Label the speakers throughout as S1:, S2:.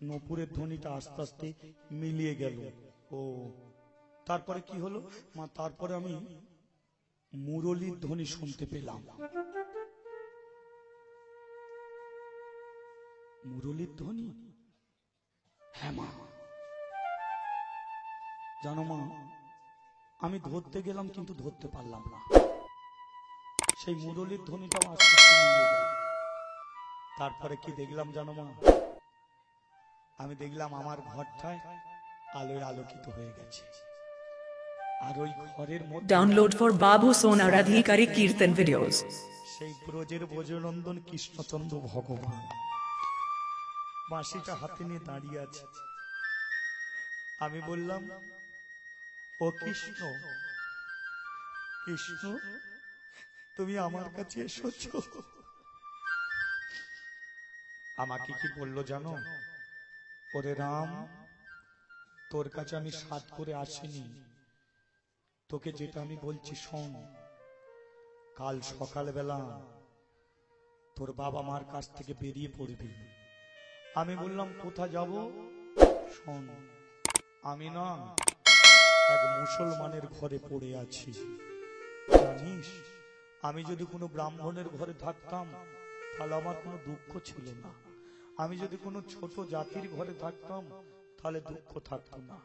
S1: নপুরের ধ্বনিটা আস্তে আস্তে মিলিয়ে গেল। ও তারপরে কি হলো মা? তারপরে আমি মুরলীর ধ্বনি শুনতে পেলাম। মুরলীর ধ্বনি? হ্যাঁ মা। জানো মা, আমি ধরতে গেলাম কিন্তু ধরতে পারলাম না। সেই মুরলীর ধ্বনিটাও আস্তে আস্তে মিলিয়ে গেল। তারপরে কি দেখলাম জানো মা? আমি দেখলাম আমার ঘরটায় আলোয় আলোকিত হয়ে গেছে। আর ওই ঘরের মধ্যে
S2: ডাউনলোড ফর বাবু সোনার আধিকারিক কীর্তন ভিডিওস।
S1: সেই ব্রজের ব্রজনন্দন কৃষ্ণচন্দ্র ভগবান বাঁশিটা হাতে নিয়ে দাঁড়িয়ে আছে। আমি বললাম, ও কৃষ্ণ, কৃষ্ণ তুমি আমার কাছে এসেছো। আমাকে কি বললো জানো? ওরে রাম, তোর কাছে আমি সাধ করে আসিনি, তোকে যেটা আমি বলছি শোন। কাল সকালবেলা তোর বাবা মার কাছ থেকে বেরিয়ে পড়বি। আমি বললাম কোথা যাব? শোন, আমি না এক মুসলমানের ঘরে পড়ে আছি। জানিস, আমি যদি কোনো ব্রাহ্মণের ঘরে থাকতাম তাহলে আমার কোনো দুঃখ ছিল না। আমি যদি কোনো ছোট জাতির ঘরে থাকতাম তাহলে দুঃখ থাকতো না।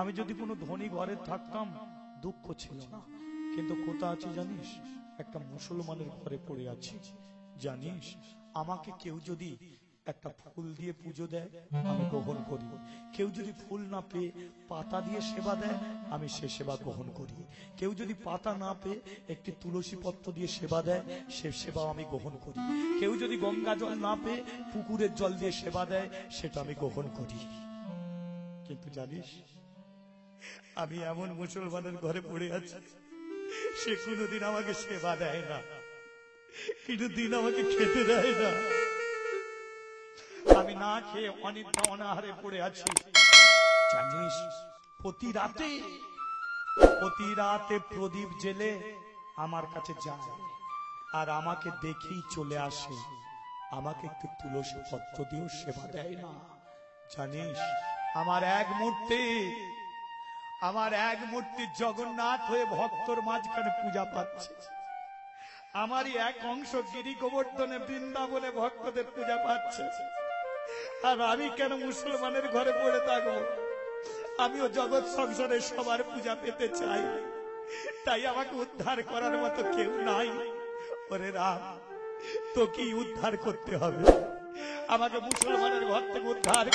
S1: আমি যদি কোনো ধনী ঘরে থাকতাম দুঃখ ছিল না। কিন্তু কোথা আছি জানিস? একটা মুসলমানের ঘরে পড়ে আছি। জানিস, আমাকে কেউ যদি একটা ফুল দিয়ে পুজো দেয় আমি গ্রহণ করি। কেউ যদি ফুল না পেয়ে পাতা দিয়ে সেবা দেয় আমি সে সেবা গ্রহণ করি। কেউ যদি পাতা না পেয়ে একটি তুলসী পত্র দিয়ে সেবা দেয় সে সেবা আমি গ্রহণ করি। কেউ যদি গঙ্গা জল না পেয়ে পুকুরের জল দিয়ে সেবা দেয় সেটা আমি গ্রহণ করি। কিন্তু জানিস, আমি এমন মুসলমানের ঘরে পড়ে আছি, সে কোনোদিন আমাকে সেবা দেয় না, কিন্তু দিন আমাকে খেতে দেয় না। আমি না খেয়ে অনিদ্রা অনাহারে পড়ে আছি। জানিস, প্রতি রাতে প্রদীপ জেলে আমার কাছে যায় আর আমাকে দেখেই চলে আসে। আমাকে একটু তুলসী পত্র দিয়েও সেবা দেয় না। জানিস, আমার এক মূর্তি জগন্নাথ হয়ে ভক্তর মাঝখানে পূজা পাচ্ছে। আমারই এক অংশ গিরি গোবর্ধনে বৃন্দাবনে ভক্তদের পূজা পাচ্ছে। আর আমি কেন মুসলমানের ঘরে পড়ে থাকবো? আমিও জগৎ সংসারে সবার পূজা পেতে চাই, তাই আমাকে উদ্ধার করার মতো কেউ নাই। ওরে রাম, তোকেই উদ্ধার করতে হবে। আমাকে মুসলমানের ঘর থেকে উদ্ধার